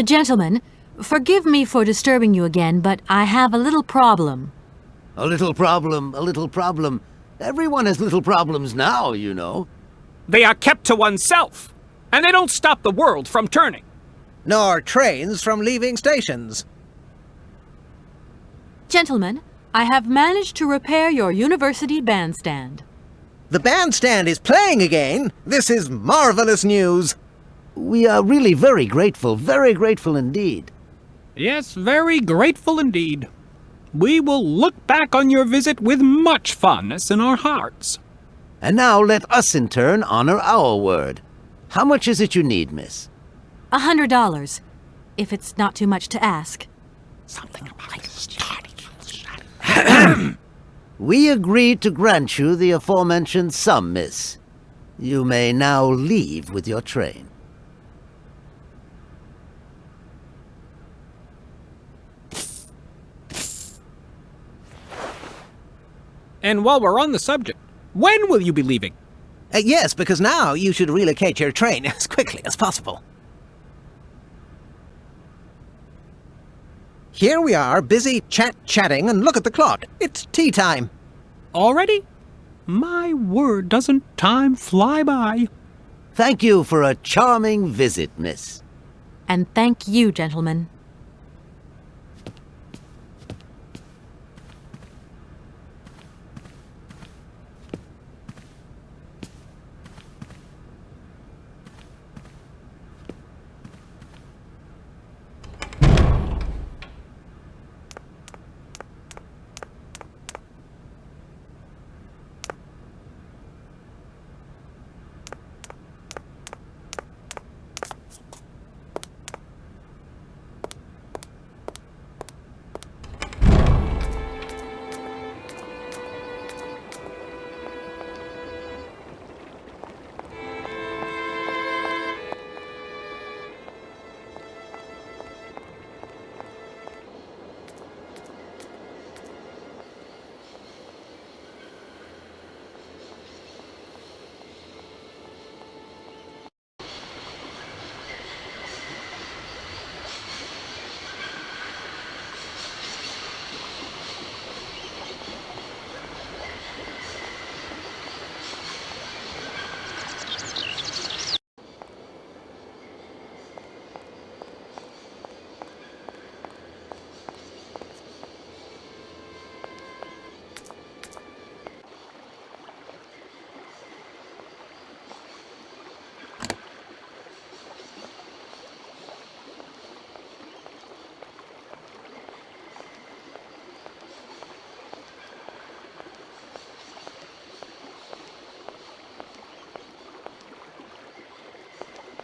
Gentlemen, forgive me for disturbing you again, but I have a little problem. A little problem, a little problem. Everyone has little problems now, you know. They are kept to oneself, and they don't stop the world from turning. Nor trains from leaving stations. Gentlemen, I have managed to repair your university bandstand. The bandstand is playing again! This is marvelous news! We are really very grateful indeed. Yes, very grateful indeed. We will look back on your visit with much fondness in our hearts. And now let us in turn honor our word. How much is it you need, miss? $100, if it's not too much to ask. We agree to grant you the aforementioned sum, miss. You may now leave with your train. And while we're on the subject, when will you be leaving? Yes, because now you should relocate your train as quickly as possible. Here we are, busy chatting, and look at the clock. It's tea time. Already? My word, doesn't time fly by? Thank you for a charming visit, miss. And thank you, gentlemen.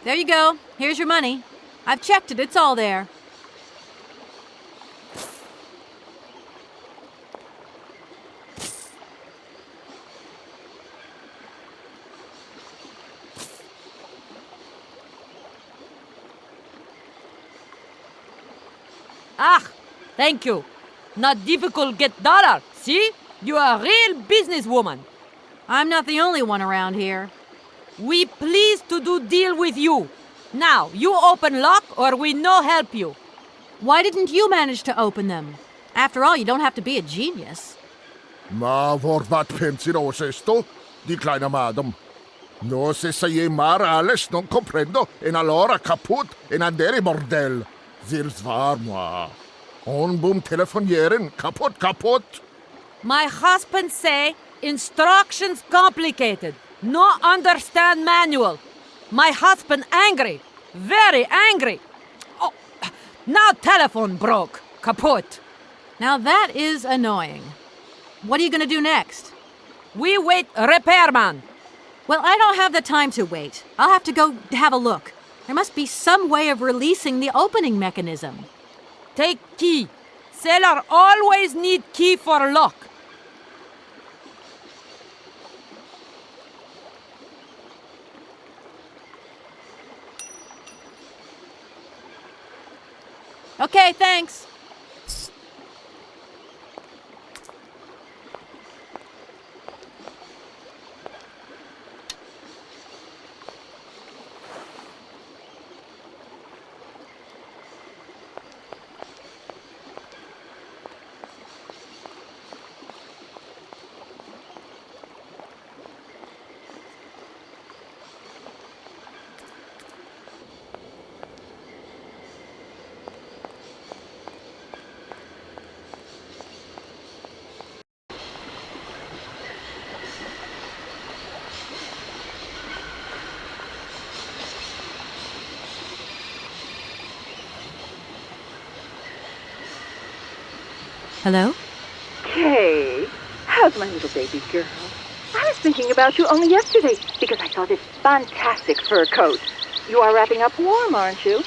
There you go. Here's your money. I've checked it. It's all there. Ah, thank you. Not difficult get dollar. See? You are a real businesswoman. I'm not the only one around here. We pleased to do deal with you. Now, you open lock or we no help you. Why didn't you manage to open them? After all, you don't have to be a genius. Ma vorbat pensiros esto? Di kleine madam. No se saye mar alles non comprendo en allora kaput en andere bordel. Zils war moi. On boom telefonieren kaput. My husband say instructions complicated. No understand manual. My husband angry. Very angry. Oh, now telephone broke. Kaput. Now that is annoying. What are you going to do next? We wait repairman. Well, I don't have the time to wait. I'll have to go have a look. There must be some way of releasing the opening mechanism. Take key. Sailor always need key for lock. Okay, thanks. Hello? Kay, how's my little baby girl? I was thinking about you only yesterday because I saw this fantastic fur coat. You are wrapping up warm, aren't you?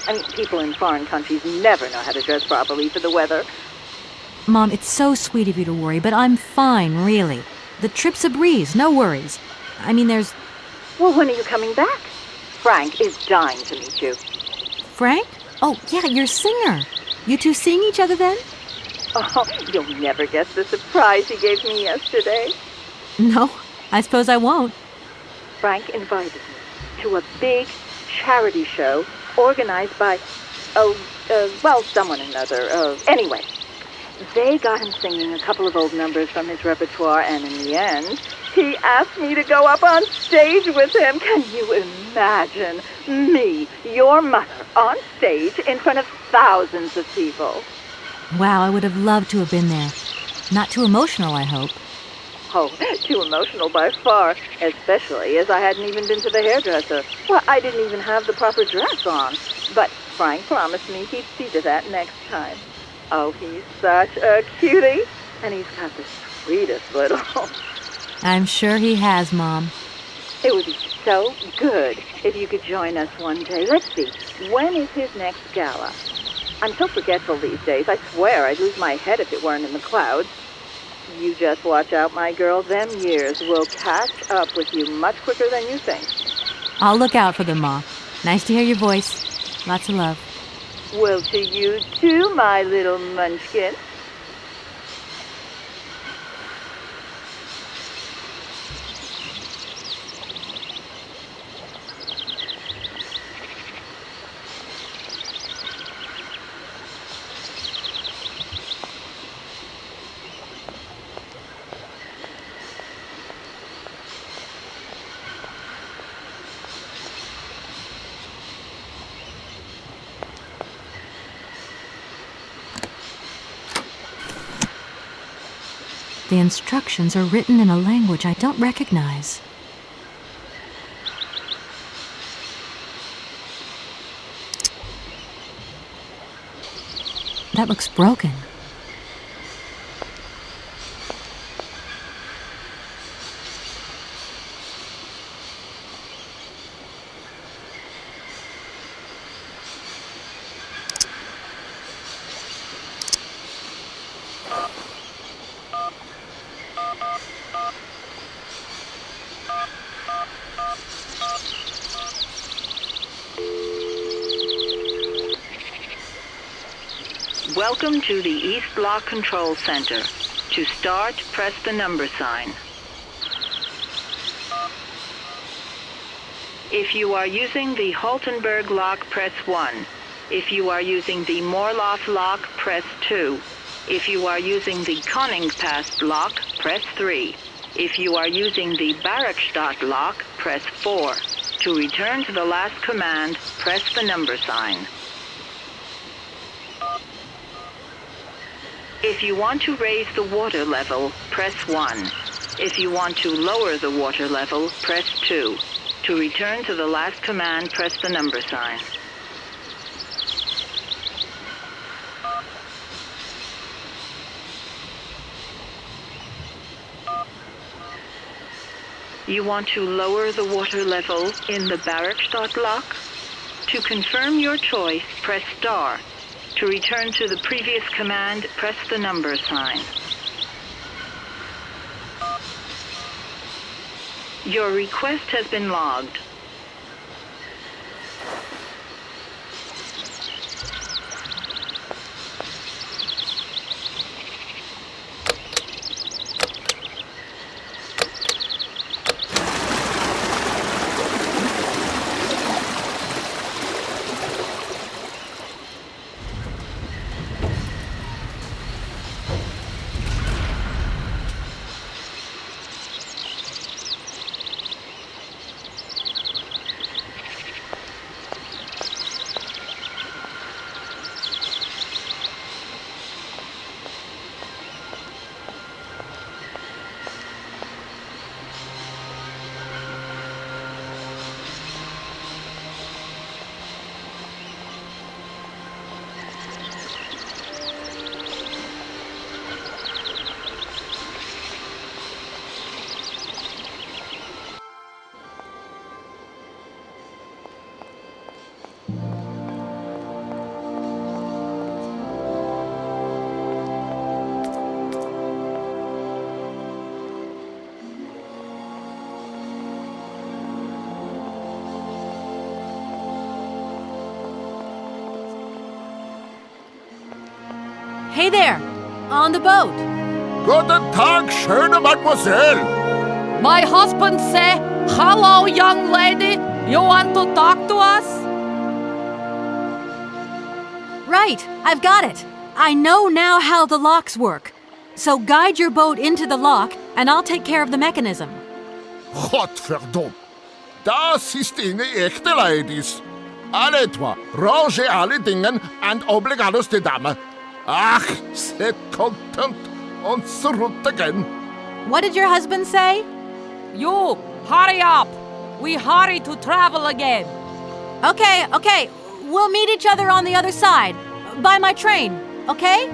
I mean, people in foreign countries never know how to dress properly for the weather. Mom, it's so sweet of you to worry, but I'm fine, really. The trip's a breeze, no worries. I mean, there's... Well, when are you coming back? Frank is dying to meet you. Frank? Oh, yeah, your singer. You two seeing each other then? Oh, you'll never guess the surprise he gave me yesterday. No, I suppose I won't. Frank invited me to a big charity show organized by, someone or another. Anyway, they got him singing a couple of old numbers from his repertoire, and in the end, he asked me to go up on stage with him. Can you imagine me, your mother, on stage in front of thousands of people? Wow, I would have loved to have been there. Not too emotional, I hope. Oh, too emotional by far, especially as I hadn't even been to the hairdresser. Well, I didn't even have the proper dress on. But Frank promised me he'd see to that next time. Oh, he's such a cutie, and he's got the sweetest little... I'm sure he has, Mom. It would be so good if you could join us one day. Let's see, when is his next gala? I'm so forgetful these days. I swear I'd lose my head if it weren't in the clouds. You just watch out, my girl. Them years will catch up with you much quicker than you think. I'll look out for them, Ma. Nice to hear your voice. Lots of love. Well, to you too, my little munchkin. The instructions are written in a language I don't recognize. That looks broken. Welcome to the East Block Control Center. To start, press the number sign. If you are using the Haltenberg lock, press 1. If you are using the Morloff lock, press 2. If you are using the Koningpass lock, press 3. If you are using the Barrockstadt lock, press 4. To return to the last command, press the number sign. If you want to raise the water level, press 1. If you want to lower the water level, press 2. To return to the last command, press the number sign. You want to lower the water level in the Barrockstadt lock? To confirm your choice, press star. To return to the previous command, press the number sign. Your request has been logged. Hey there, on the boat. Guten Tag, schöne Mademoiselle. My husband say, "Hello, young lady. You want to talk to us?" Right, I've got it. I know now how the locks work. So guide your boat into the lock, and I'll take care of the mechanism. Gottverdammt. Das ist eine echte Ladies. Alle etwa, range alle Dingen and obligados de dame. Ach, set content und zurück again. What did your husband say? You, hurry up. We hurry to travel again. Okay. We'll meet each other on the other side. By my train, okay?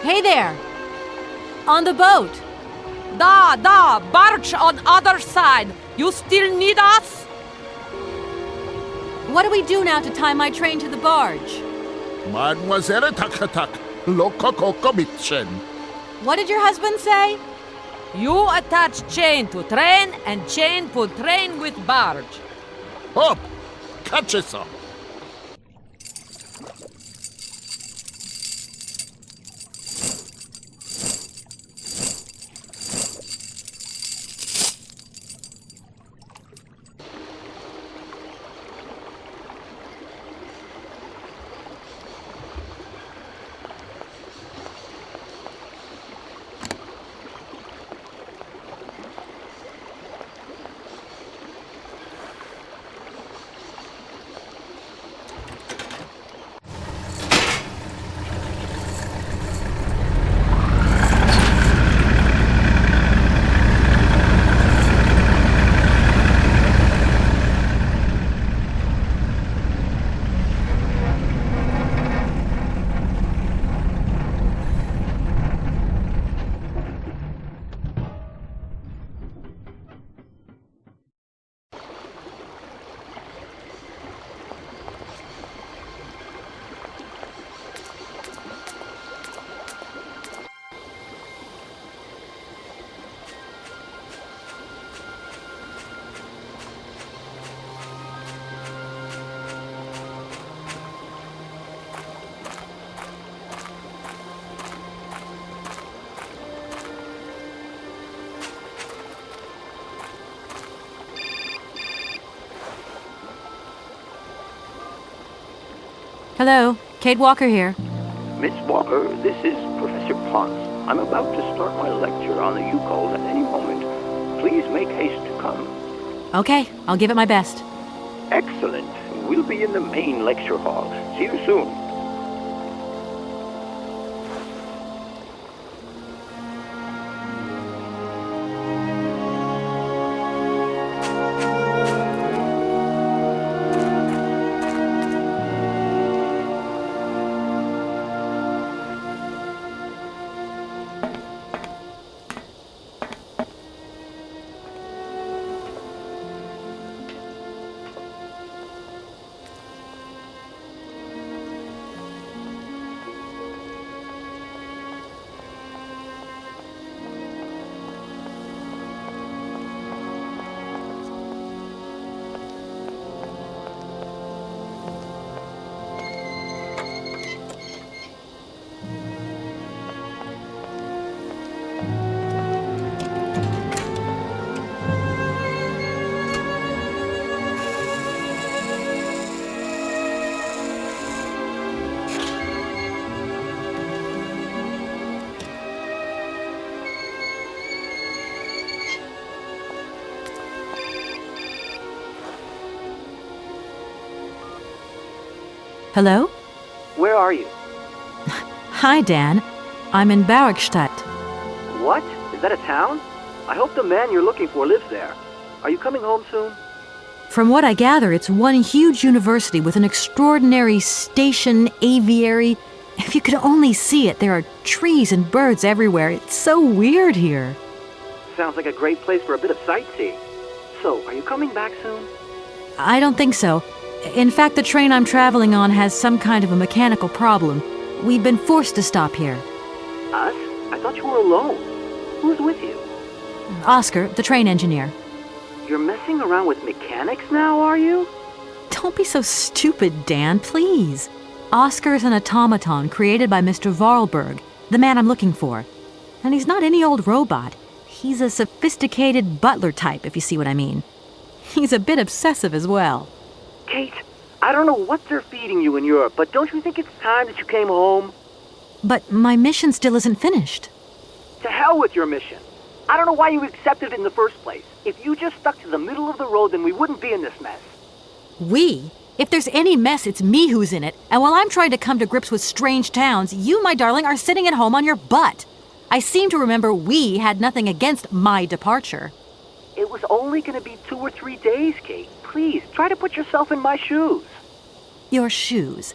Hey there! On the boat! Da, barge on other side. You still need us? What do we do now to tie my train to the barge? Mademoiselle Takatak, loco coco mitchen. What did your husband say? You attach chain to train and chain put train with barge. Hop, catch it up. Hello, Kate Walker here. Miss Walker, this is Professor Ponce. I'm about to start my lecture on the U-calls at any moment. Please make haste to come. Okay, I'll give it my best. Excellent. We'll be in the main lecture hall. See you soon. Hello? Where are you? Hi, Dan. I'm in Barrockstadt. What? Is that a town? I hope the man you're looking for lives there. Are you coming home soon? From what I gather, it's one huge university with an extraordinary station aviary. If you could only see it, there are trees and birds everywhere. It's so weird here. Sounds like a great place for a bit of sightseeing. So, are you coming back soon? I don't think so. In fact, the train I'm traveling on has some kind of a mechanical problem. We've been forced to stop here. Us? I thought you were alone. Who's with you? Oscar, the train engineer. You're messing around with mechanics now, are you? Don't be so stupid, Dan, please. Oscar is an automaton created by Mr. Varlberg, the man I'm looking for. And he's not any old robot. He's a sophisticated butler type, if you see what I mean. He's a bit obsessive as well. Kate, I don't know what they're feeding you in Europe, but don't you think it's time that you came home? But my mission still isn't finished. To hell with your mission. I don't know why you accepted it in the first place. If you just stuck to the middle of the road, then we wouldn't be in this mess. We? If there's any mess, it's me who's in it. And while I'm trying to come to grips with strange towns, you, my darling, are sitting at home on your butt. I seem to remember we had nothing against my departure. It was only going to be 2 or 3 days, Kate. Please, try to put yourself in my shoes. Your shoes.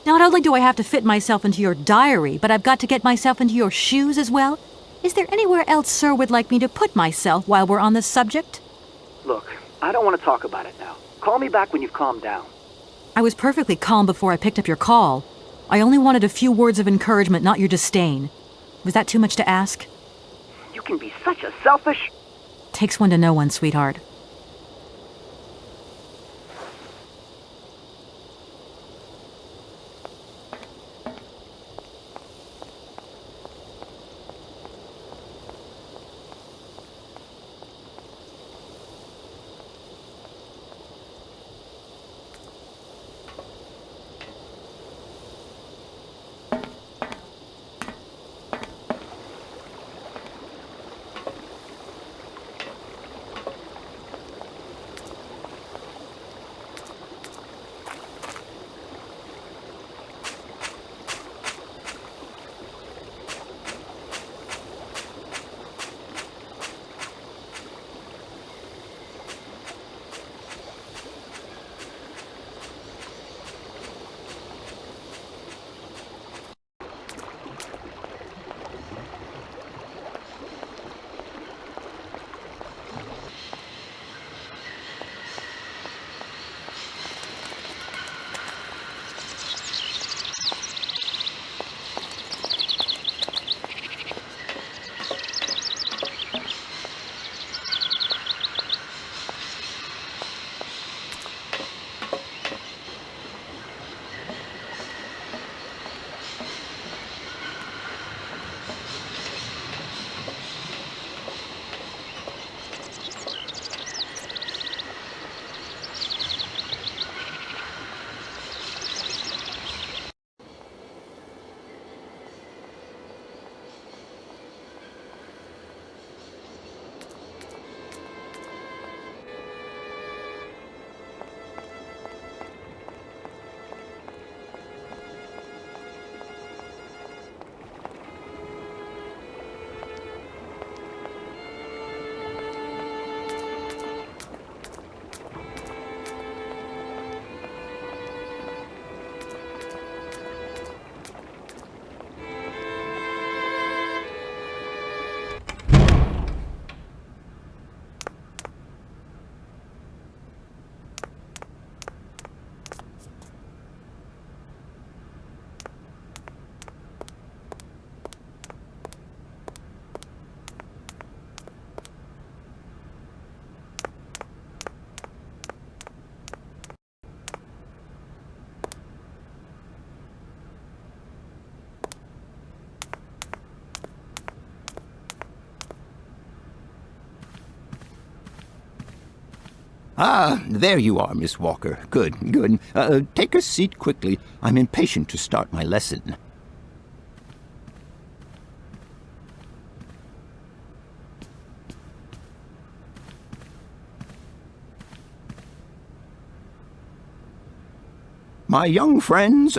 Not only do I have to fit myself into your diary, but I've got to get myself into your shoes as well? Is there anywhere else Sir would like me to put myself while we're on this subject? Look, I don't want to talk about it now. Call me back when you've calmed down. I was perfectly calm before I picked up your call. I only wanted a few words of encouragement, not your disdain. Was that too much to ask? You can be such a selfish... Takes one to know one, sweetheart. Ah, there you are, Miss Walker. Good, good. Take a seat quickly. I'm impatient to start my lesson. My young friends,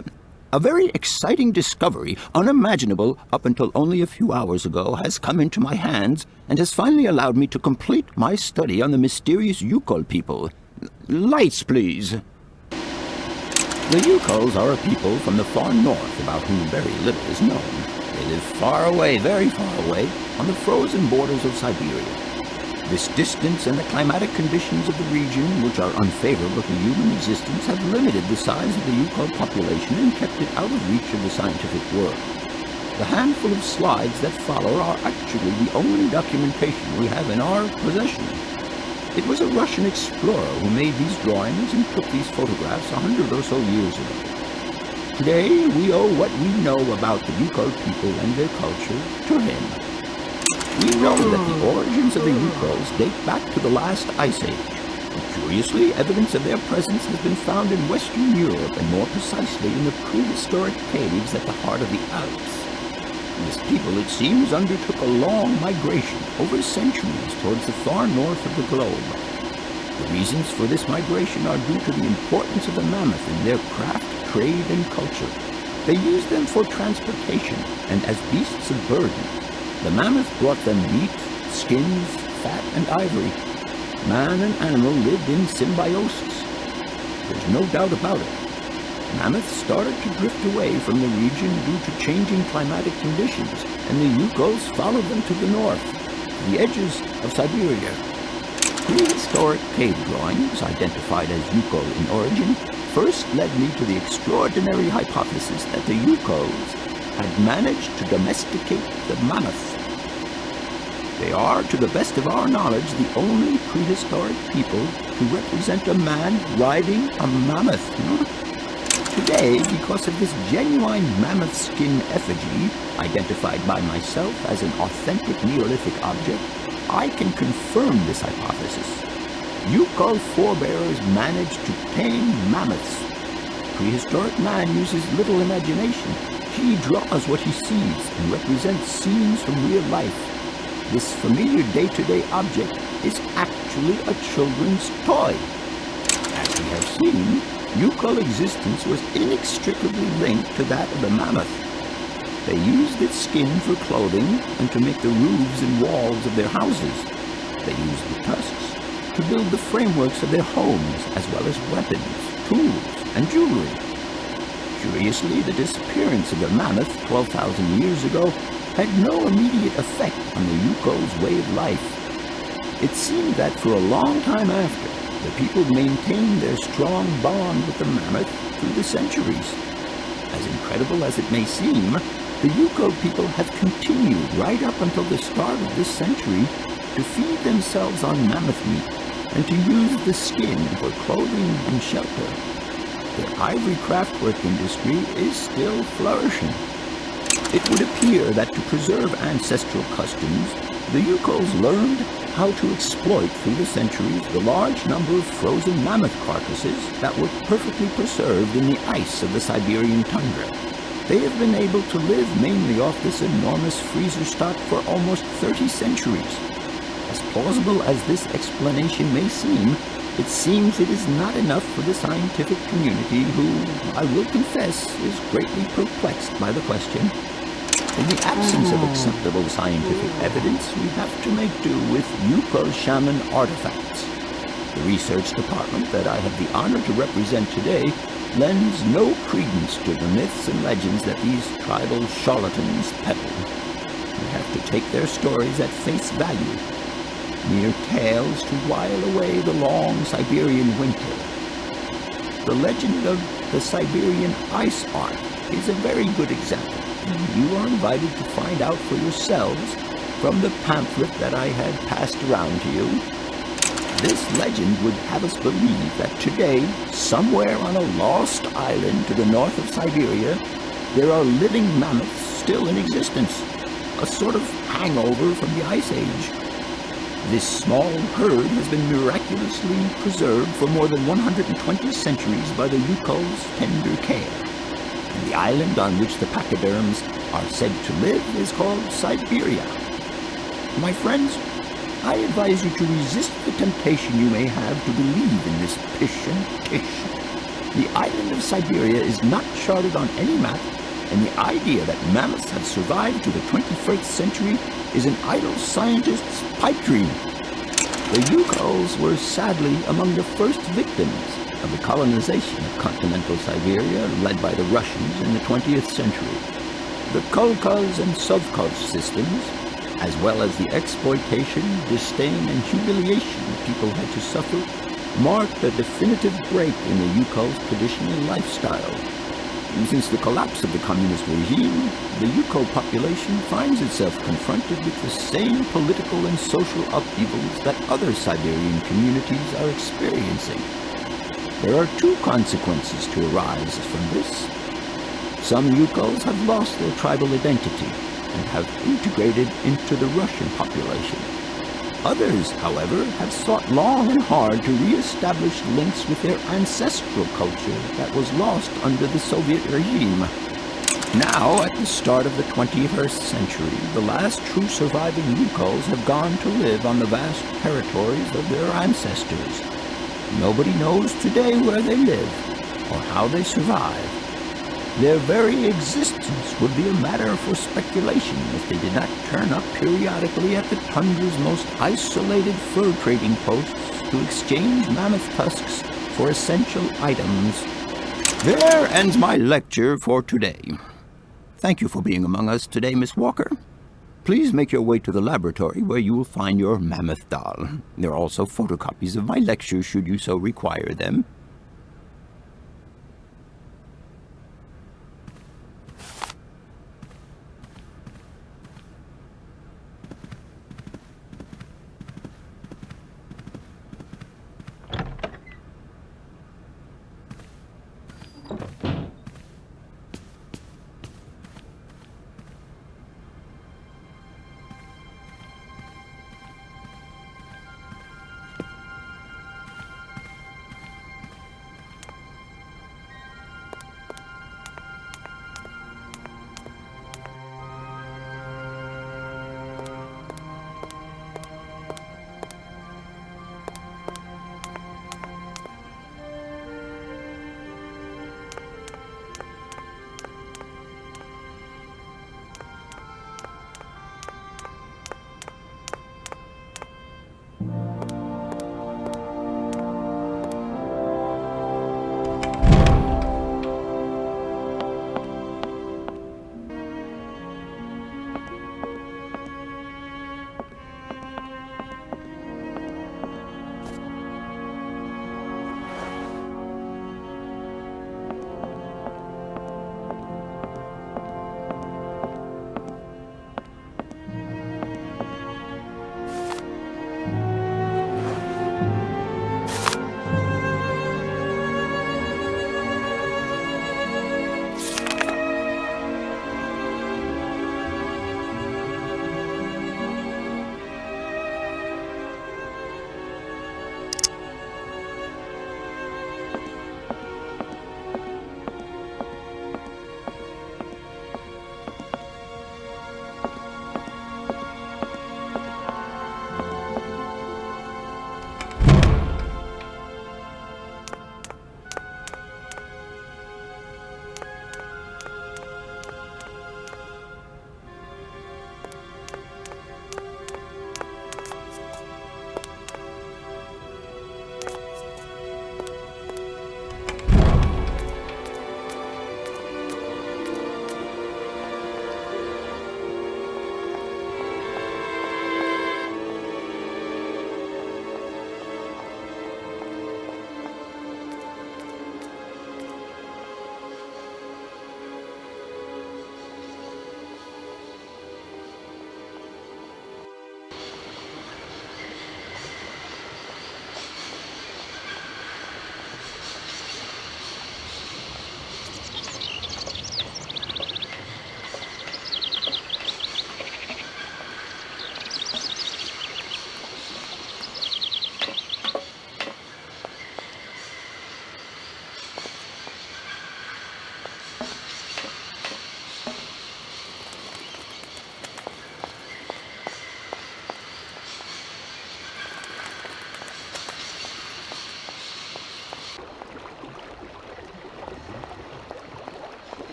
a very exciting discovery, unimaginable up until only a few hours ago, has come into my hands and has finally allowed me to complete my study on the mysterious Yukol people. Lights, please. The Yukols are a people from the far north about whom very little is known. They live far away, very far away, on the frozen borders of Siberia. This distance and the climatic conditions of the region, which are unfavorable to human existence, have limited the size of the Yukol population and kept it out of reach of the scientific world. The handful of slides that follow are actually the only documentation we have in our possession. It was a Russian explorer who made these drawings and took these photographs 100 or so years ago. Today, we owe what we know about the Yukol people and their culture to him. We know that the origins of the Yukols date back to the last ice age. And curiously, evidence of their presence has been found in Western Europe, and more precisely in the prehistoric caves at the heart of the Alps. This people, it seems, undertook a long migration over centuries towards the far north of the globe. The reasons for this migration are due to the importance of the mammoth in their craft, trade, and culture. They used them for transportation and as beasts of burden. The mammoth brought them meat, skins, fat, and ivory. Man and animal lived in symbiosis. There's no doubt about it. Mammoths started to drift away from the region due to changing climatic conditions, and the Yukols followed them to the north, to the edges of Syberia. Prehistoric cave drawings, identified as Yukol in origin, first led me to the extraordinary hypothesis that the Yukols had managed to domesticate the mammoth. They are, to the best of our knowledge, the only prehistoric people to represent a man riding a mammoth. Today, because of this genuine mammoth skin effigy, identified by myself as an authentic Neolithic object, I can confirm this hypothesis. Yukol forebears managed to tame mammoths. Prehistoric man uses little imagination. He draws what he sees and represents scenes from real life. This familiar day-to-day object is actually a children's toy. As we have seen, Yukol existence was inextricably linked to that of the mammoth. They used its skin for clothing and to make the roofs and walls of their houses. They used the tusks to build the frameworks of their homes, as well as weapons, tools, and jewelry. Curiously, the disappearance of the mammoth 12,000 years ago had no immediate effect on the Yukol's way of life. It seemed that for a long time after, the people maintained their strong bond with the mammoth through the centuries. As incredible as it may seem, the Yukol people have continued right up until the start of this century to feed themselves on mammoth meat and to use the skin for clothing and shelter. Their ivory craftwork industry is still flourishing. It would appear that to preserve ancestral customs, the Yukols learned how to exploit through the centuries the large number of frozen mammoth carcasses that were perfectly preserved in the ice of the Siberian tundra. They have been able to live mainly off this enormous freezer stock for almost 30 centuries. As plausible as this explanation may seem, it seems it is not enough for the scientific community who, I will confess, is greatly perplexed by the question. In the absence of acceptable scientific evidence, we have to make do with Yukol shaman artifacts. The research department that I have the honor to represent today lends no credence to the myths and legends that these tribal charlatans peddle. We have to take their stories at face value, mere tales to while away the long Siberian winter. The legend of the Siberian ice ark is a very good example. You are invited to find out for yourselves from the pamphlet that I had passed around to you. This legend would have us believe that today, somewhere on a lost island to the north of Siberia, there are living mammoths still in existence, a sort of hangover from the Ice Age. This small herd has been miraculously preserved for more than 120 centuries by the Yukol's tender care. And the island on which the pachyderms are said to live is called Syberia. My friends, I advise you to resist the temptation you may have to believe in this pish and tish. The island of Syberia is not charted on any map, and the idea that mammoths have survived to the 21st century is an idle scientist's pipe dream. The Yukols were sadly among the first victims of the colonization of continental Siberia led by the Russians in the 20th century. The Kolkhoz and Sovkhoz systems, as well as the exploitation, disdain, and humiliation people had to suffer, marked a definitive break in the Yukol's traditional lifestyle. Since the collapse of the communist regime, the Yuko population finds itself confronted with the same political and social upheavals that other Siberian communities are experiencing. There are two consequences to arise from this. Some Yukos have lost their tribal identity and have integrated into the Russian population. Others, however, have sought long and hard to re-establish links with their ancestral culture that was lost under the Soviet regime. Now, at the start of the 21st century, the last true surviving Yukols have gone to live on the vast territories of their ancestors. Nobody knows today where they live or how they survive. Their very existence would be a matter for speculation if they did not turn up periodically at the tundra's most isolated fur trading posts to exchange mammoth tusks for essential items. There ends my lecture for today. Thank you for being among us today, Miss Walker. Please make your way to the laboratory where you will find your mammoth doll. There are also photocopies of my lectures should you so require them.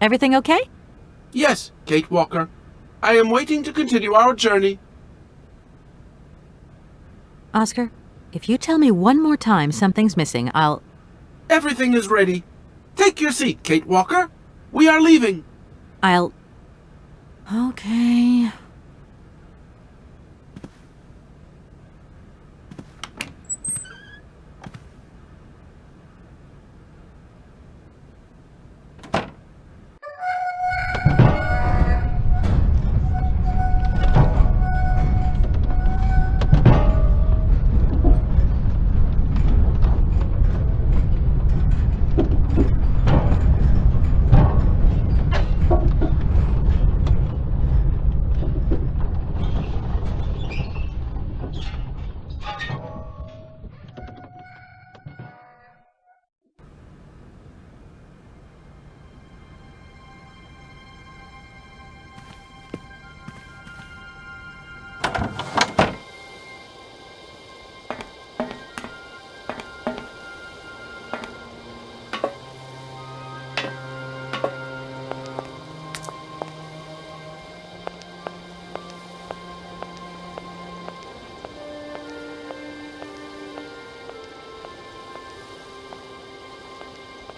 Everything okay? Yes, Kate Walker. I am waiting to continue our journey. Oscar, if you tell me one more time something's missing, I'll... Everything is ready. Take your seat, Kate Walker. We are leaving. I'll... Okay...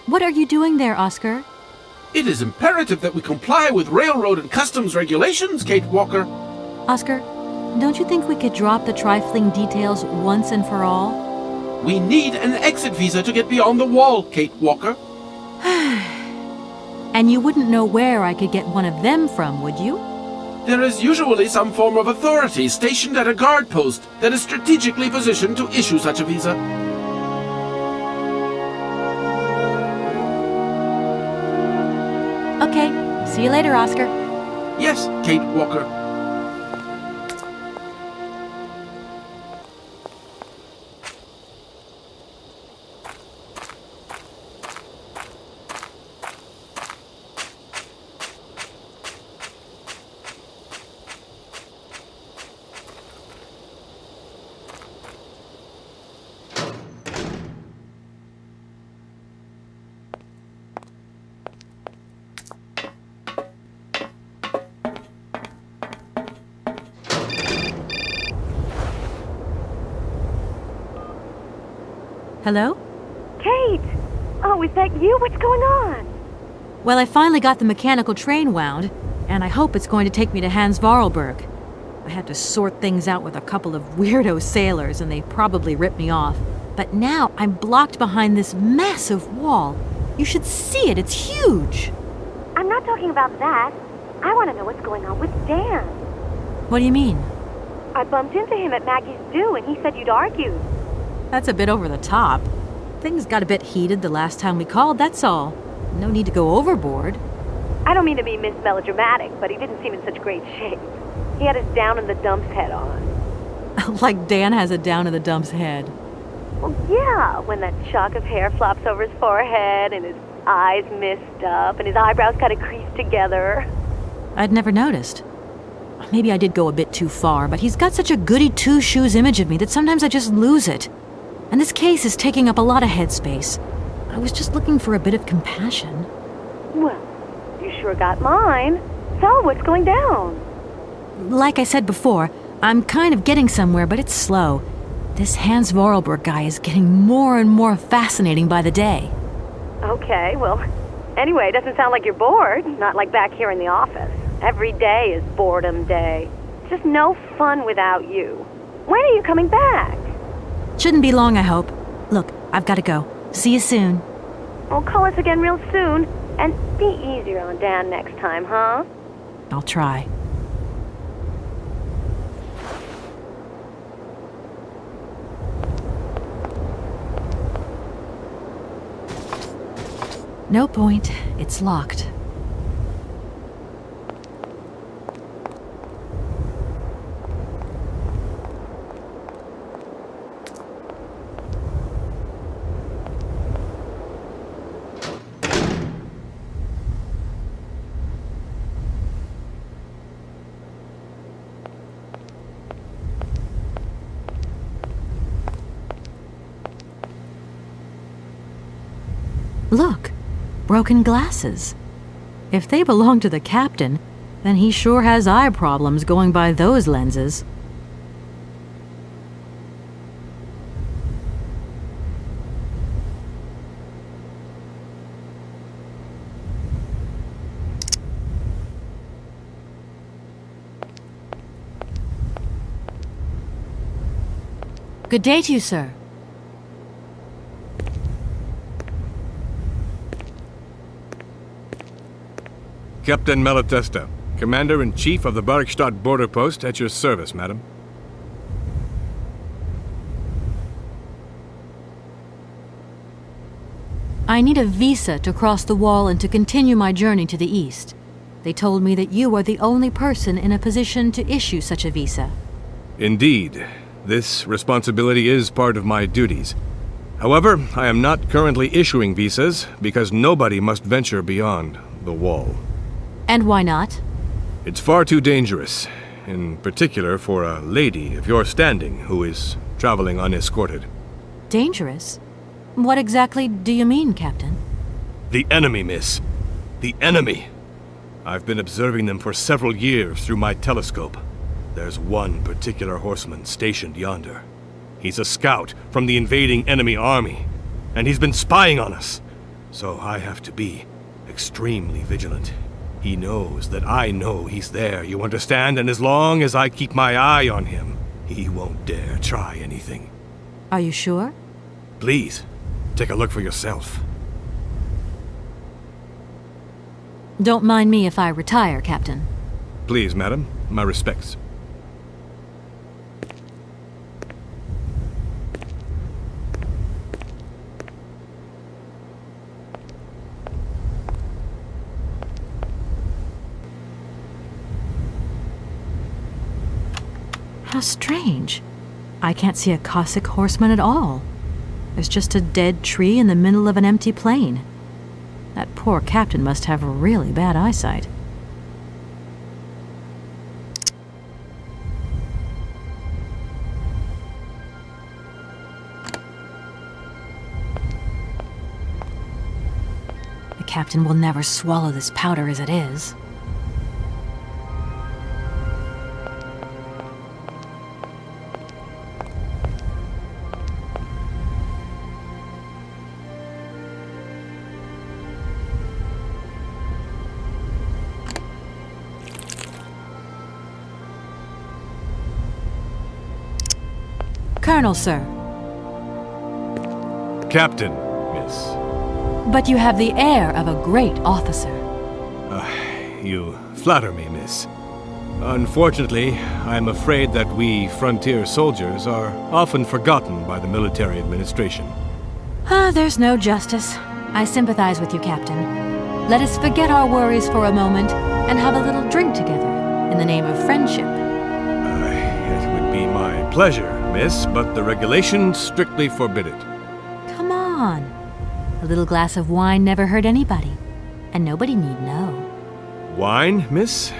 What are you doing there, Oscar? It is imperative that we comply with railroad and customs regulations, Kate Walker. Oscar, don't you think we could drop the trifling details once and for all? We need an exit visa to get beyond the wall, Kate Walker. And you wouldn't know where I could get one of them from, would you? There is usually some form of authority stationed at a guard post that is strategically positioned to issue such a visa. Okay, see you later, Oscar. Yes, Kate Walker. Hello? Kate! Oh, is that you? What's going on? Well, I finally got the mechanical train wound, and I hope it's going to take me to Hans Vorarlberg. I had to sort things out with a couple of weirdo sailors, and they probably ripped me off. But now I'm blocked behind this massive wall. You should see it, it's huge! I'm not talking about that. I want to know what's going on with Dan. What do you mean? I bumped into him at Maggie's do, and he said you'd argued. That's a bit over the top. Things got a bit heated the last time we called, that's all. No need to go overboard. I don't mean to be melodramatic, but he didn't seem in such great shape. He had his down-in-the-dumps head on. Like Dan has a down-in-the-dumps head. Well, yeah, when that shock of hair flops over his forehead, and his eyes mist up, and his eyebrows kind of creased together. I'd never noticed. Maybe I did go a bit too far, but he's got such a goody-two-shoes image of me that sometimes I just lose it. And this case is taking up a lot of headspace. I was just looking for a bit of compassion. Well, you sure got mine. So, what's going down? Like I said before, I'm kind of getting somewhere, but it's slow. This Hans Vorarlberg guy is getting more and more fascinating by the day. Okay, well, anyway, it doesn't sound like you're bored. Not like back here in the office. Every day is boredom day. It's just no fun without you. When are you coming back? Shouldn't be long, I hope. Look, I've got to go. See you soon. Well, call us again real soon. And be easier on Dan next time, huh? I'll try. No point. It's locked. Look, broken glasses. If they belong to the captain, then he sure has eye problems going by those lenses. Good day to you, sir. Captain Malatesta, Commander-in-Chief of the Barrockstadt border post, at your service, madam. I need a visa to cross the wall and to continue my journey to the east. They told me that you are the only person in a position to issue such a visa. Indeed. This responsibility is part of my duties. However, I am not currently issuing visas because nobody must venture beyond the wall. And why not? It's far too dangerous, in particular for a lady of your standing who is traveling unescorted. Dangerous? What exactly do you mean, Captain? The enemy, miss. The enemy. I've been observing them for several years through my telescope. There's one particular horseman stationed yonder. He's a scout from the invading enemy army, and he's been spying on us. So I have to be extremely vigilant. He knows that I know he's there, you understand? And as long as I keep my eye on him, he won't dare try anything. Are you sure? Please, take a look for yourself. Don't mind me if I retire, Captain. Please, madam. My respects. How strange. I can't see a Cossack horseman at all. There's just a dead tree in the middle of an empty plain. That poor captain must have really bad eyesight. The captain will never swallow this powder as it is. Colonel, sir. Captain, miss. But you have the air of a great officer. You flatter me, miss. Unfortunately, I'm afraid that we frontier soldiers are often forgotten by the military administration. There's no justice. I sympathize with you, Captain. Let us forget our worries for a moment and have a little drink together in the name of friendship. It would be my pleasure, miss, but the regulations strictly forbid it. Come on. A little glass of wine never hurt anybody, and nobody need know. Wine, miss?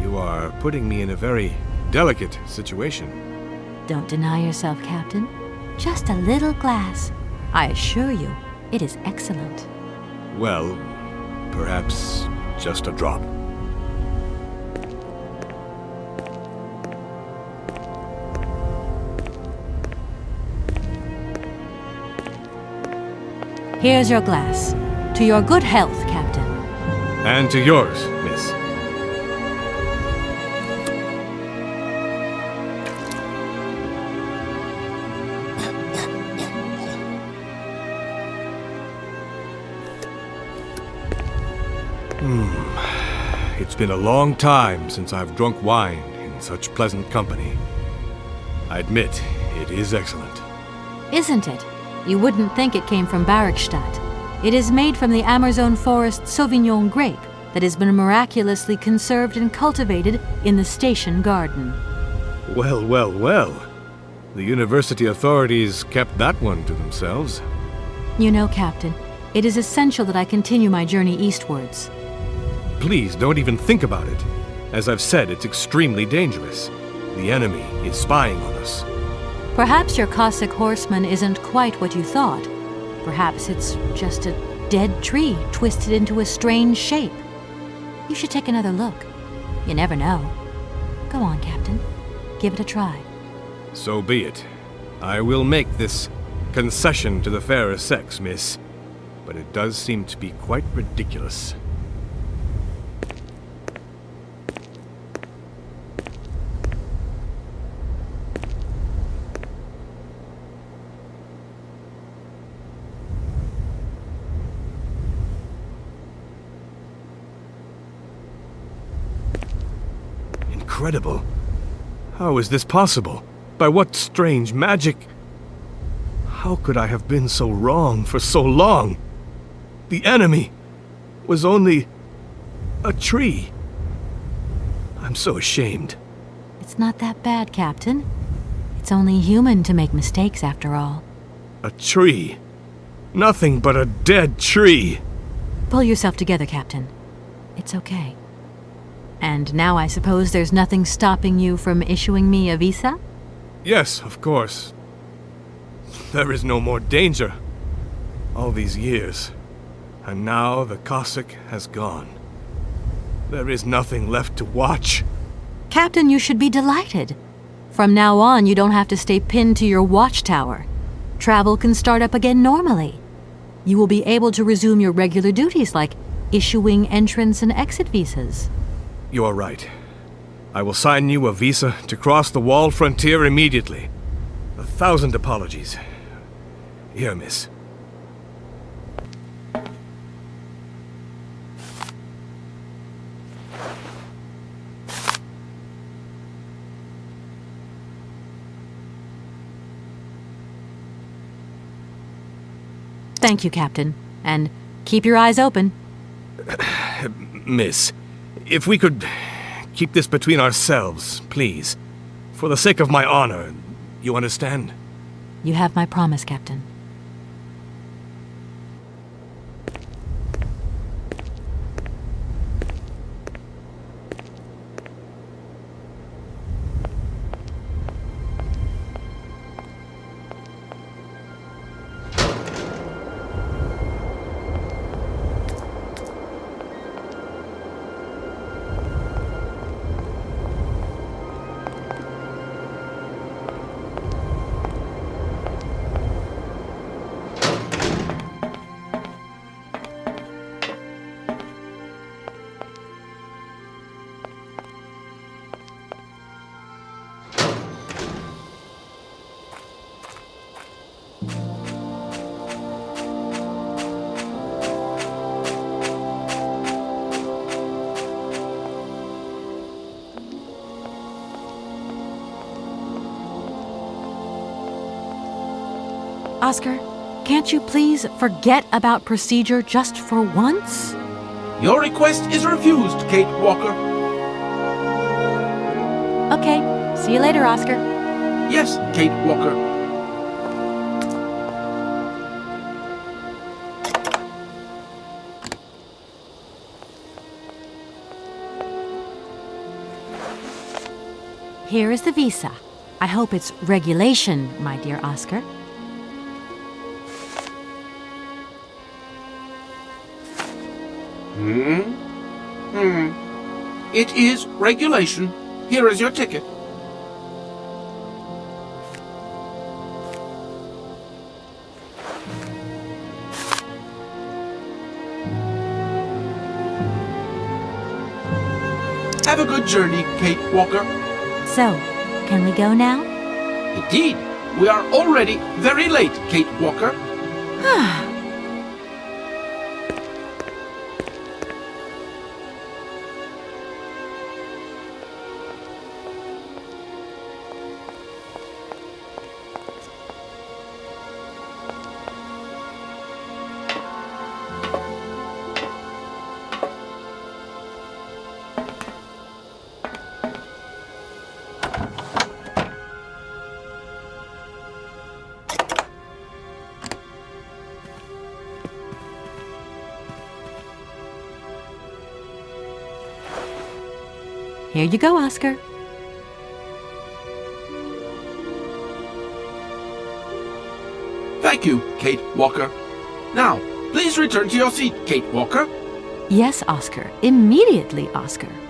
You are putting me in a very delicate situation. Don't deny yourself, Captain. Just a little glass. I assure you, it is excellent. Well, perhaps just a drop. Here's your glass. To your good health, Captain. And to yours, miss. It's been a long time since I've drunk wine in such pleasant company. I admit, it is excellent. Isn't it? You wouldn't think it came from Barrockstadt. It is made from the Amazon forest Sauvignon grape that has been miraculously conserved and cultivated in the station garden. Well, well, well. The university authorities kept that one to themselves. You know, Captain, it is essential that I continue my journey eastwards. Please don't even think about it. As I've said, it's extremely dangerous. The enemy is spying on us. Perhaps your Cossack horseman isn't quite what you thought. Perhaps it's just a dead tree twisted into a strange shape. You should take another look. You never know. Go on, Captain. Give it a try. So be it. I will make this concession to the fairer sex, miss. But it does seem to be quite ridiculous. Incredible. How is this possible? By what strange magic? How could I have been so wrong for so long? The enemy was only a tree. I'm so ashamed. It's not that bad, Captain. It's only human to make mistakes, after all. A tree. Nothing but a dead tree. Pull yourself together, Captain. It's okay. And now I suppose there's nothing stopping you from issuing me a visa? Yes, of course. There is no more danger. All these years. And now the Cossack has gone. There is nothing left to watch. Captain, you should be delighted. From now on, you don't have to stay pinned to your watchtower. Travel can start up again normally. You will be able to resume your regular duties like issuing entrance and exit visas. You are right. I will sign you a visa to cross the walled frontier immediately. 1,000 apologies. Here, miss. Thank you, Captain. And keep your eyes open. Miss, if we could keep this between ourselves, please. For the sake of my honor, you understand? You have my promise, Captain. Oscar, can't you please forget about procedure just for once? Your request is refused, Kate Walker. Okay, see you later, Oscar. Yes, Kate Walker. Here is the visa. I hope it's regulation, my dear Oscar. It is regulation. Here is your ticket. Have a good journey, Kate Walker. So, can we go now? Indeed. We are already very late, Kate Walker. Here you go, Oscar. Thank you, Kate Walker. Now, please return to your seat, Kate Walker. Yes, Oscar. Immediately, Oscar.